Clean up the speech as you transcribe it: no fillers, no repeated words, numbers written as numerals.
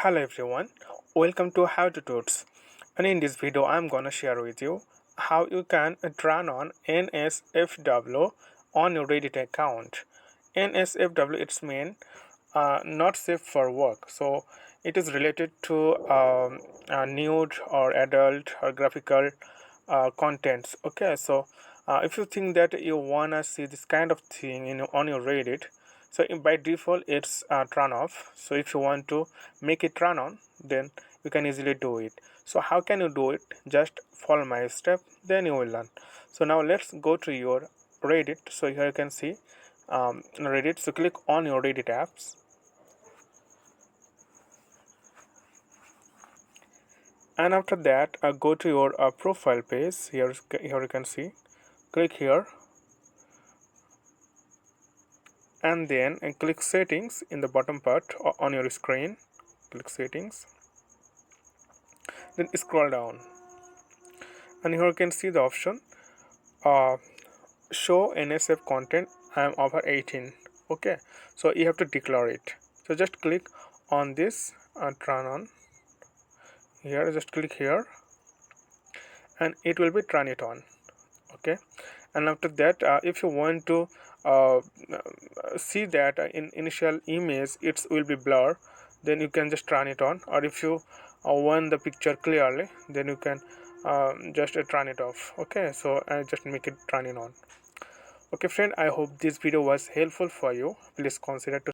Hello everyone, welcome to How to Tuts, and in this video I'm gonna share with you how you can turn on NSFW on your Reddit account. NSFW it's mean not safe for work, so it is related to nude or adult or graphical contents. Okay, so if you think that you wanna see this kind of thing on your Reddit, so by default it's turn off. So if you want to make it turn on, then you can easily do it. So how can you do it? Just follow my step, then you will learn. So now let's go to your Reddit. So here you can see Reddit. So click on your Reddit apps, and after that go to your profile page. Here you can see, click here, and then click settings in the bottom part on your screen. Click settings, then scroll down, and here you can see the option uh, show NSF content. I am over 18. Okay, so you have to declare it. So just click on this turn on. Here just click here, and it will be turn it on. Okay, and after that if you want to see that in initial image it will be blur, then you can just turn it on, or if you want the picture clearly, then you can just turn it off. Okay, so I just make it turn it on. Okay friend, I hope this video was helpful for you. Please consider to